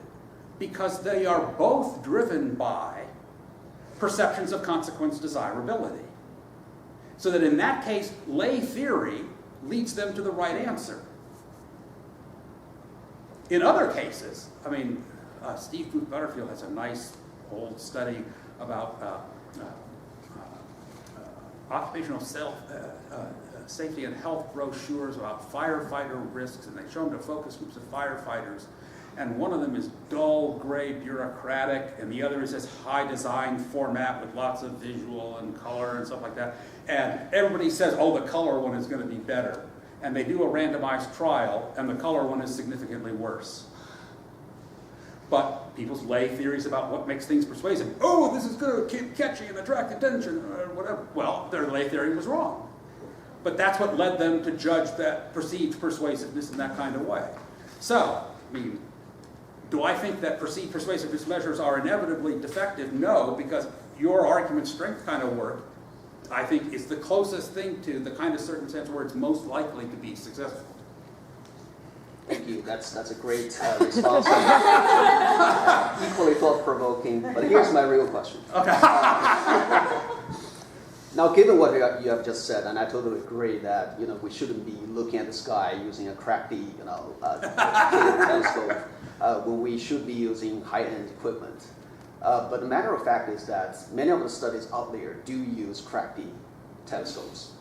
because they are both driven by perceptions of consequence desirability. So that in that case, lay theory leads them to the right answer. In other cases, I mean, Steve Booth Butterfield has a nice old study about occupational safety and health brochures about firefighter risks, and they show them to focus groups of firefighters. And one of them is dull, gray, bureaucratic, and the other is this high design format with lots of visual and color and stuff like that. And everybody says, oh, the color one is going to be better. And they do a randomized trial, and the color one is significantly worse. But people's lay theories about what makes things persuasive, oh, this is going to keep catchy and attract attention, or whatever. Well, their lay theory was wrong. But that's what led them to judge that perceived persuasiveness in that kind of way. So, I mean, do I think that perceived persuasiveness measures are inevitably defective? No, because your argument strength kind of work, I think, is the closest thing to the kind of circumstance where it's most likely to be successful. Thank you. That's a great response. Equally thought-provoking. But here's my real question. Okay. Now, given what you have just said, and I totally agree that we shouldn't be looking at the sky using a crappy telescope when we should be using high-end equipment. But the matter of fact is that many of the studies out there do use crappy telescopes.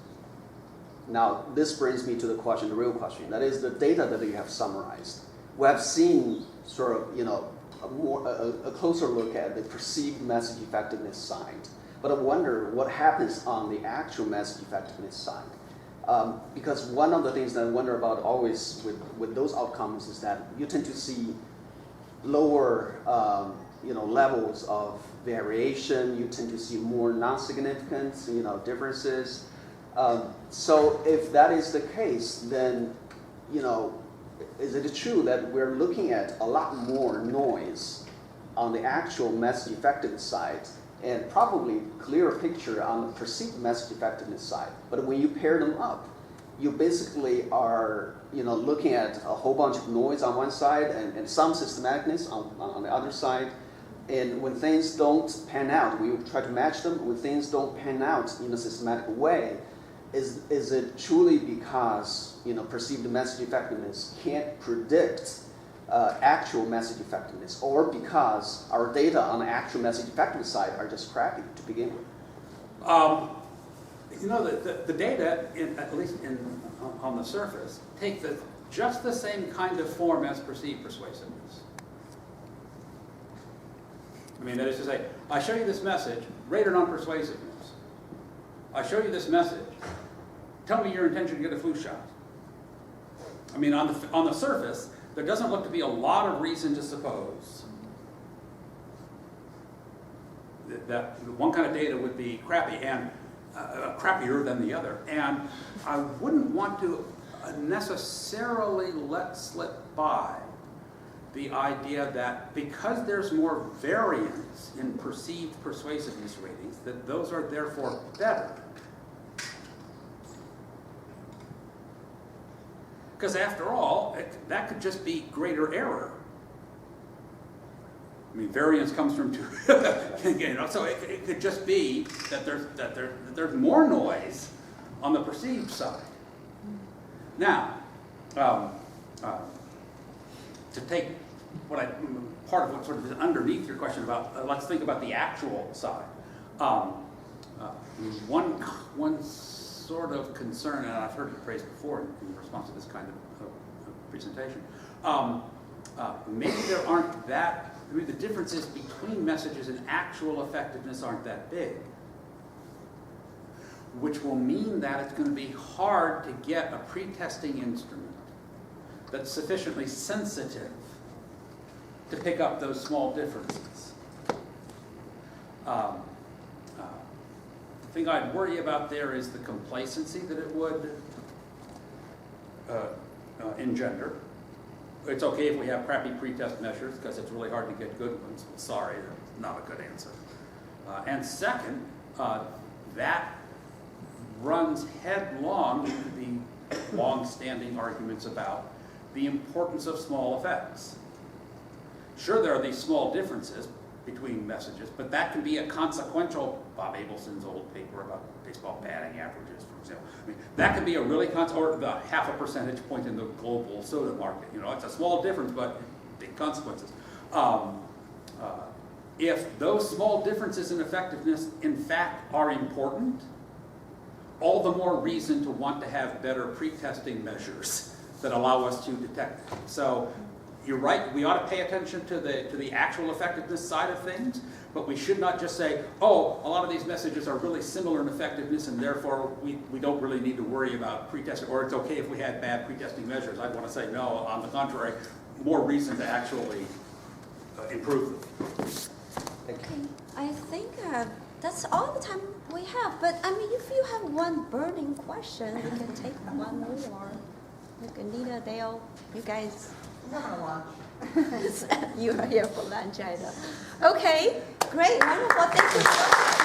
Now, this brings me to the real question. That is the data that you have summarized. We have seen sort of, a closer look at the perceived message effectiveness side. But I wonder what happens on the actual message effectiveness side. Because one of the things that I wonder about always with those outcomes is that you tend to see lower levels of variation. You tend to see more non-significant, differences. So if that is the case, then, is it true that we're looking at a lot more noise on the actual message effectiveness side and probably clearer picture on the perceived message effectiveness side? But when you pair them up, you basically are looking at a whole bunch of noise on one side and some systematicness on the other side. And when things don't pan out, we try to match them. When things don't pan out in a systematic way, is it truly because perceived message effectiveness can't predict actual message effectiveness, or because our data on the actual message effectiveness side are just crappy to begin with? The data, at least on the surface, take just the same kind of form as perceived persuasiveness. I mean, that is to say, I show you this message, rate it on persuasiveness. I show you this message, tell me your intention to get a flu shot. I mean, on the surface, there doesn't look to be a lot of reason to suppose that one kind of data would be crappy and crappier than the other. And I wouldn't want to necessarily let slip by the idea that because there's more variance in perceived persuasiveness ratings, that those are therefore better. Because after all, that could just be greater error. I mean, variance comes from two. So it could just be that there's more noise on the perceived side. Now, to take part of what sort of is underneath your question about, let's think about the actual side. One sort of concern, and I've heard it phrased before in response to this kind of presentation, maybe there aren't the differences between messages and actual effectiveness aren't that big, which will mean that it's going to be hard to get a pre-testing instrument that's sufficiently sensitive to pick up those small differences. The thing I'd worry about there is the complacency that it would engender. It's okay if we have crappy pretest measures because it's really hard to get good ones. Sorry, that's not a good answer. And second, that runs headlong into the long-standing arguments about the importance of small effects. Sure, there are these small differences between messages, but that can be a consequential, Bob Abelson's old paper about baseball batting averages, for example. I mean, that could be a really or the half a percentage point in the global soda market. It's a small difference, but big consequences. If those small differences in effectiveness, in fact, are important, all the more reason to want to have better pre-testing measures that allow us to detect them. So you're right, we ought to pay attention to the actual effectiveness side of things, but we should not just say, oh, a lot of these messages are really similar in effectiveness and therefore we don't really need to worry about pre-testing, or it's okay if we had bad pre-testing measures. I'd want to say no, on the contrary, more reason to actually improve them. Okay, I think that's all the time we have, but I mean, if you have one burning question, we can take one more. Like Anita, Dale, you guys. I'm having lunch. You are here for lunch, I know. Okay, great, wonderful, thank you so much.